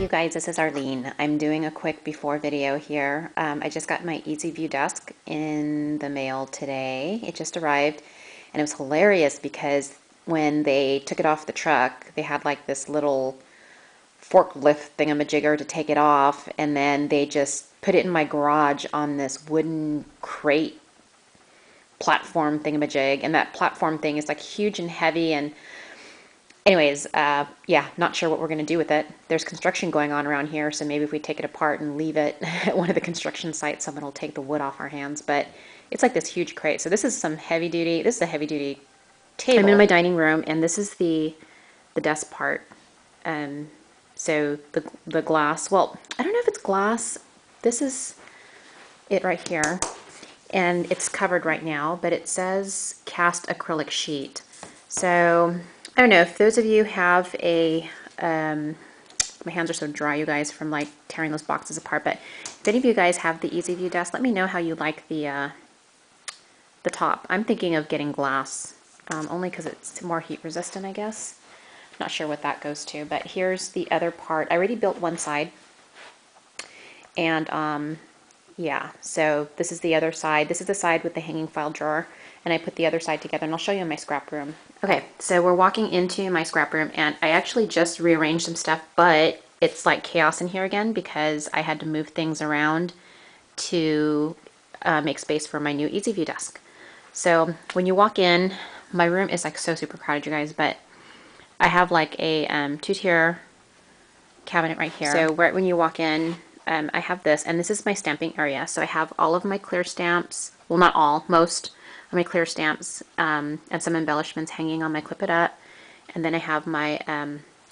guys, this is Arlene. I'm doing a quick before video here. I just got my Easy View desk in the mail today. It just arrived and it was hilarious because when they took it off the truck, they had like this little forklift thingamajigger to take it off, and then they just put it in my garage on this wooden crate platform thingamajig, and that platform thing is like huge and heavy. And anyways, yeah, not sure what we're going to do with it. There's construction going on around here, so maybe if we take it apart and leave it at one of the construction sites, someone will take the wood off our hands. But it's like this huge crate. So this is some heavy duty, this is a heavy duty table. I'm in my dining room, and this is the desk part. So the glass, well, I don't know if it's glass. This is it right here. And it's covered right now, but it says cast acrylic sheet. So I don't know if those of you have a, my hands are so dry, you guys, from like tearing those boxes apart, but if any of you guys have the Easy View desk, let me know how you like the top. I'm thinking of getting glass, only because it's more heat resistant, I guess. Not sure what that goes to, but here's the other part. I already built one side, and yeah, so this is the other side. This is the side with the hanging file drawer, and I put the other side together, and I'll show you in my scrap room. Okay, so we're walking into my scrap room, and I actually just rearranged some stuff, but it's like chaos in here again because I had to move things around to make space for my new Easy View desk. So when you walk in, my room is like so super crowded, you guys, but I have like a two-tier cabinet right here. So right when you walk in, I have this, and this is my stamping area. So I have all of my clear stamps, well, not all, most of my clear stamps, and some embellishments hanging on my Clip It Up. And then I have my,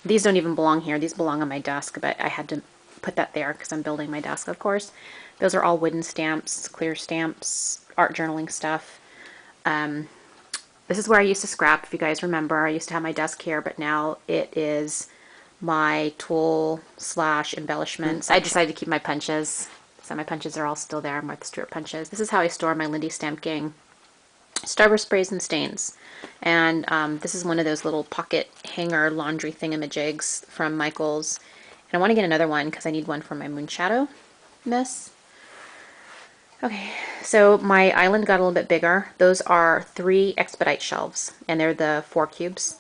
these don't even belong here, these belong on my desk, but I had to put that there because I'm building my desk, of course. Those are all wooden stamps, clear stamps, art journaling stuff. This is where I used to scrap, if you guys remember. I used to have my desk here, but now it is my tool slash embellishments. I decided to keep my punches, so my punches are all still there, Martha Stewart punches. This is how I store my Lindy Stamp Gang starburst sprays and stains. And this is one of those little pocket hanger laundry thingamajigs from Michaels. And I want to get another one because I need one for my Moonshadow mess. Okay, so my island got a little bit bigger. Those are 3 Expedite shelves, and they're the 4 cubes.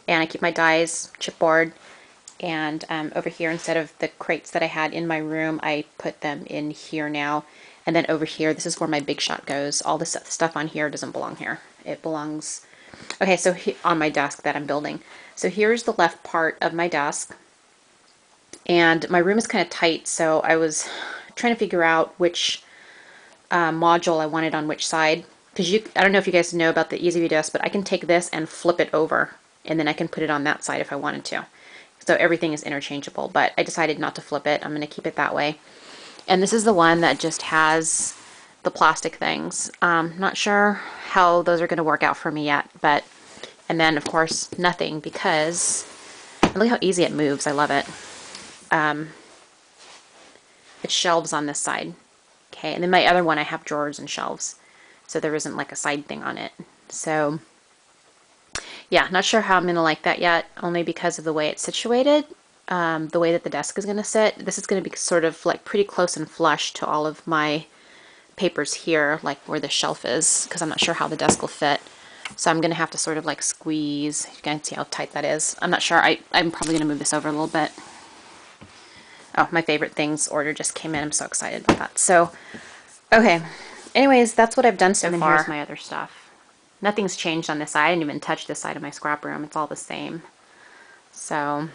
And I keep my dies, chipboard, and over here, instead of the crates that I had in my room, I put them in here now. And then over here, this is where my Big Shot goes. All this stuff on here doesn't belong here. It belongs, okay, so on my desk that I'm building. So here's the left part of my desk. And my room is kind of tight, so I was trying to figure out which module I wanted on which side, because I don't know if you guys know about the Easy View desk, but I can take this and flip it over, and then I can put it on that side if I wanted to. So everything is interchangeable, but I decided not to flip it. I'm going to keep it that way. And this is the one that just has the plastic things. Not sure how those are going to work out for me yet, but, and then of course nothing, because look how easy it moves. I love it. It's shelves on this side. Okay, and then my other one, I have drawers and shelves, so there isn't like a side thing on it. So yeah, not sure how I'm gonna like that yet, only because of the way it's situated, the way that the desk is gonna sit. This is gonna be sort of like pretty close and flush to all of my papers here, like where the shelf is, because I'm not sure how the desk will fit. So I'm gonna have to sort of like squeeze. You can see how tight that is. I'm not sure. I'm probably gonna move this over a little bit. Oh, my favorite things order just came in. I'm so excited about that. So, okay. Anyways, that's what I've done so far. Here's my other stuff. Nothing's changed on this side. I didn't even touch this side of my scrap room. It's all the same. So,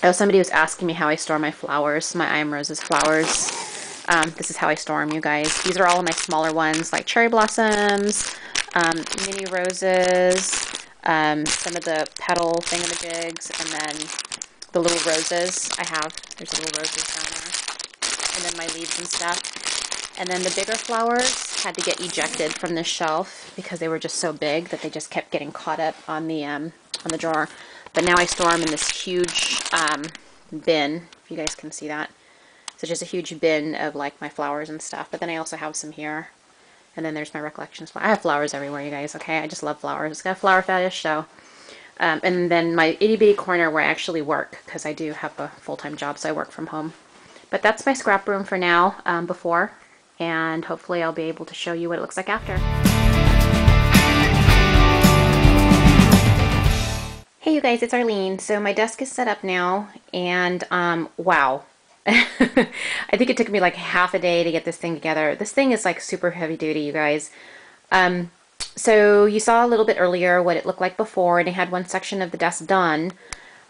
oh, somebody was asking me how I store my flowers, my I Am Roses flowers. This is how I store them, you guys. These are all of my smaller ones, like cherry blossoms, mini roses, some of the petal thingamajigs, and then the little roses I have. There's little roses down there. And then my leaves and stuff. And then the bigger flowers had to get ejected from this shelf because they were just so big that they just kept getting caught up on the drawer. But now I store them in this huge bin, if you guys can see that. So just a huge bin of like my flowers and stuff. But then I also have some here. And then there's my recollections. I have flowers everywhere, you guys, okay? I just love flowers. It's got a flower fetish, so And then my itty bitty corner where I actually work, because I do have a full-time job, so I work from home. But that's my scrap room for now, before, and hopefully I'll be able to show you what it looks like after. Hey you guys, it's Arlene. So my desk is set up now, and wow. I think it took me like half a day to get this thing together. This thing is like super heavy duty, you guys. So you saw a little bit earlier what it looked like before, and I had one section of the desk done.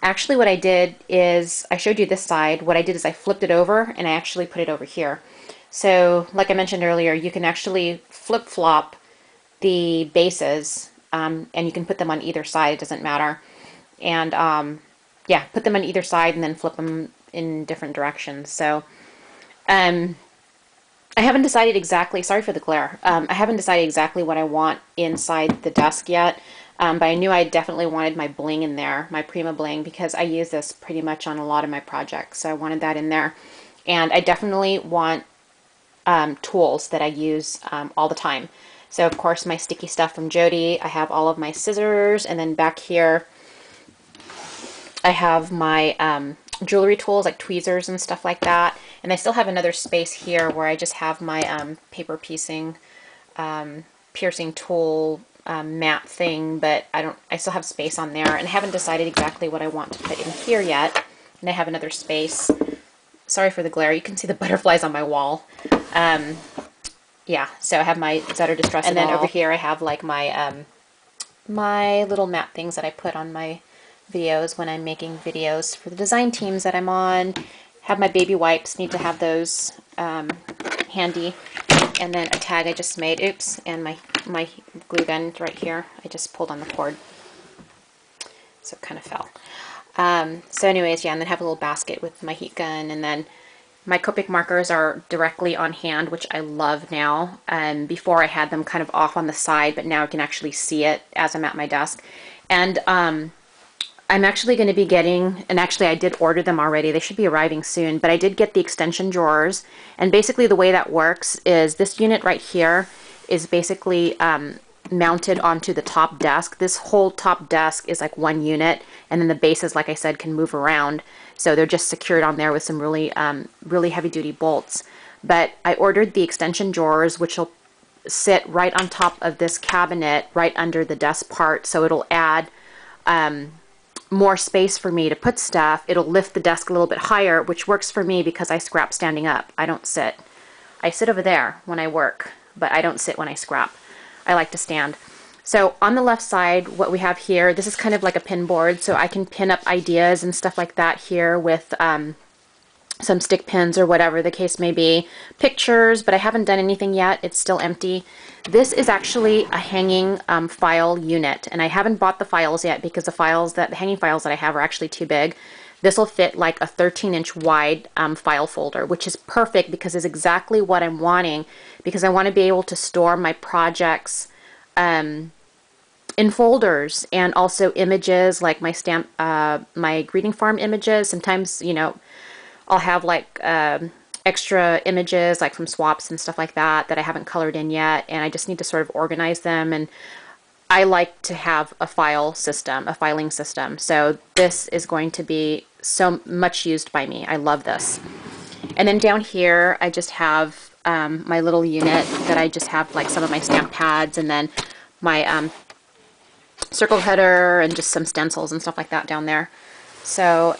Actually what I did is, I showed you this side, what I did is I flipped it over and I actually put it over here. So like I mentioned earlier, you can actually flip-flop the bases, and you can put them on either side, it doesn't matter. And yeah, put them on either side and then flip them in different directions. So I haven't decided exactly, sorry for the glare, I haven't decided exactly what I want inside the desk yet, but I knew I definitely wanted my bling in there, my Prima bling, because I use this pretty much on a lot of my projects, so I wanted that in there. And I definitely want tools that I use all the time. So of course my sticky stuff from Jody, I have all of my scissors, and then back here I have my jewelry tools like tweezers and stuff like that. And I still have another space here where I just have my paper piecing, piercing tool mat thing, but I still have space on there, and I haven't decided exactly what I want to put in here yet. And I have another space. Sorry for the glare, you can see the butterflies on my wall. Yeah, so I have my Zetter Distress, and then over here I have like my my little mat things that I put on my videos when I'm making videos for the design teams that I'm on. Have my baby wipes, need to have those handy. And then a tag I just made, oops, and my glue gun right here. I just pulled on the cord, so it kind of fell. So anyways, yeah, and then have a little basket with my heat gun, and then my Copic markers are directly on hand, which I love now. Before I had them kind of off on the side, but now I can actually see it as I'm at my desk. And I'm actually going to be getting, and actually I did order them already, they should be arriving soon, but I did get the extension drawers. And basically the way that works is this unit right here is basically mounted onto the top desk. This whole top desk is like one unit, and then the bases, like I said, can move around. So they're just secured on there with some really, really heavy duty bolts. But I ordered the extension drawers, which will sit right on top of this cabinet, right under the desk part. So it'll add more space for me to put stuff. It'll lift the desk a little bit higher, which works for me because I scrap standing up. I don't sit. I sit over there when I work, but I don't sit when I scrap. I like to stand. So on the left side, what we have here, this is kind of like a pin board, so I can pin up ideas and stuff like that here with some stick pins or whatever the case may be. Pictures, but I haven't done anything yet. It's still empty. This is actually a hanging file unit, and I haven't bought the files yet because the hanging files that I have are actually too big. This will fit like a 13-inch wide file folder, which is perfect because it's exactly what I'm wanting, because I want to be able to store my projects in folders, and also images like my stamp, my greeting farm images. Sometimes, you know, I'll have like extra images like from swaps and stuff like that that I haven't colored in yet, and I just need to sort of organize them. And I like to have a file system, a filing system. So this is going to be so much used by me. I love this. And then down here I just have my little unit that I just have like some of my stamp pads, and then my circle header, and just some stencils and stuff like that down there. So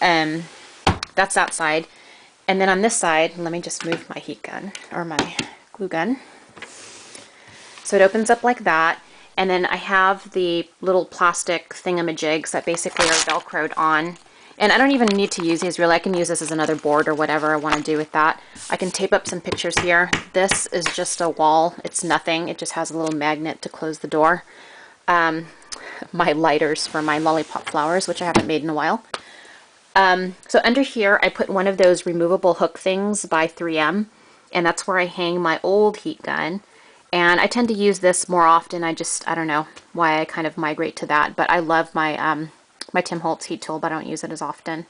that's that side. And then on this side, let me just move my heat gun, or my glue gun. So it opens up like that. And then I have the little plastic thingamajigs that basically are Velcroed on. And I don't even need to use these really. I can use this as another board or whatever I want to do with that. I can tape up some pictures here. This is just a wall. It's nothing. It just has a little magnet to close the door. My lighters for my lollipop flowers, which I haven't made in a while. So under here, I put one of those removable hook things by 3M, and that's where I hang my old heat gun. And I tend to use this more often. I don't know why I kind of migrate to that, but I love my my Tim Holtz heat tool, but I don't use it as often.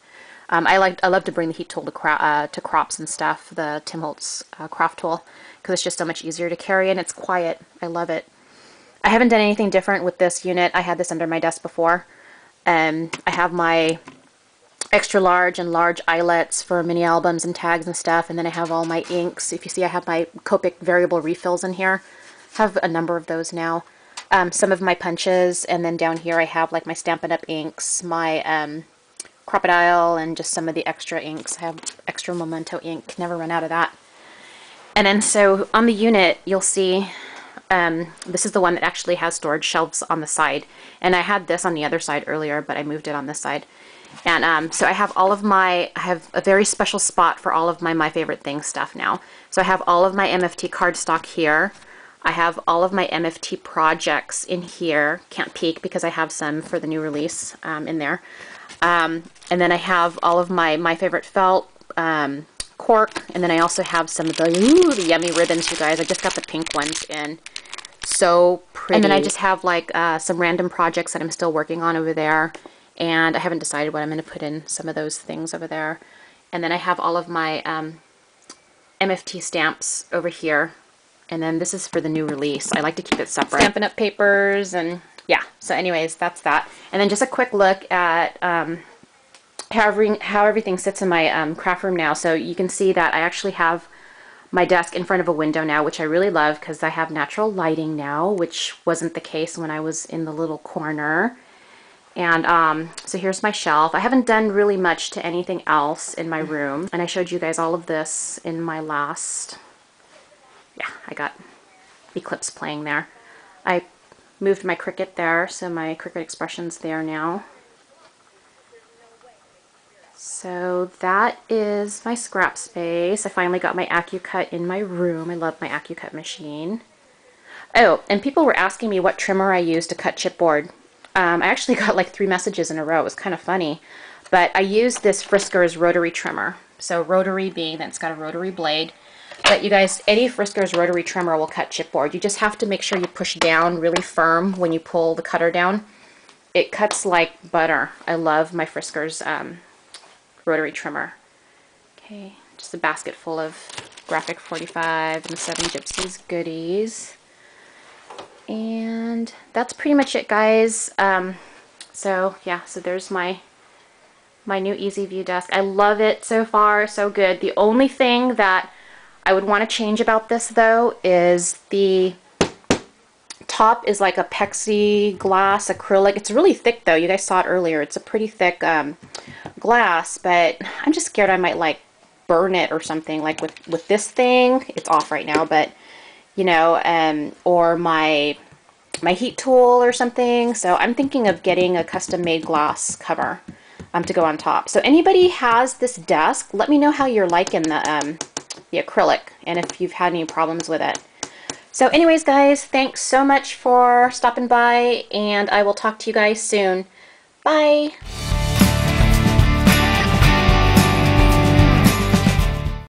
I love to bring the heat tool to crops and stuff, the Tim Holtz craft tool, because it's just so much easier to carry, and it's quiet. I love it. I haven't done anything different with this unit. I had this under my desk before. I have my extra large and large eyelets for mini albums and tags and stuff, and then I have all my inks. If you see, I have my Copic variable refills in here. I have a number of those now. Some of my punches, and then down here I have like my Stampin' Up! Inks, my Crocodile, and just some of the extra inks. I have extra Memento ink, never run out of that. And then so on the unit, you'll see this is the one that actually has storage shelves on the side. And I had this on the other side earlier, but I moved it on this side. And so I have all of my, I have a very special spot for all of my Favorite Things stuff now. So I have all of my MFT cardstock here. I have all of my MFT projects in here. Can't peek because I have some for the new release in there. And then I have all of my Favorite Felt, cork, and then I also have some of the yummy ribbons, you guys. I just got the pink ones in. So pretty. And then I just have like some random projects that I'm still working on over there. And I haven't decided what I'm going to put in some of those things over there. And then I have all of my MFT stamps over here. And then this is for the new release. I like to keep it separate. Stampin' Up! Papers, and yeah. So anyways, that's that. And then just a quick look at how everything sits in my craft room now. So you can see that I actually have my desk in front of a window now, which I really love because I have natural lighting now, which wasn't the case when I was in the little corner. And so here's my shelf. I haven't done really much to anything else in my room. And I showed you guys all of this in my last, yeah, I got Eclipse playing there. I moved my Cricut there, so my Cricut expression's there now. So that is my scrap space. I finally got my AccuCut in my room. I love my AccuCut machine. Oh, and people were asking me what trimmer I use to cut chipboard. I actually got like 3 messages in a row. It was kind of funny. But I use this Frisker's rotary trimmer. So rotary being that it's got a rotary blade. But you guys, any Frisker's rotary trimmer will cut chipboard. You just have to make sure you push down really firm when you pull the cutter down. It cuts like butter. I love my Frisker's rotary trimmer. Okay, just a basket full of Graphic 45 and 7 Gypsies goodies. And that's pretty much it, guys. So yeah, so there's my new Easy View desk. I love it so far, so good. The only thing that I would want to change about this though is the top is like a plexiglass acrylic. It's really thick though. You guys saw it earlier. It's a pretty thick glass, but I'm just scared I might like burn it or something. Like with this thing, it's off right now, but you know, or my heat tool or something. So I'm thinking of getting a custom-made glass cover to go on top. So anybody has this desk, let me know how you're liking the acrylic and if you've had any problems with it. So anyways, guys, thanks so much for stopping by, and I will talk to you guys soon. Bye!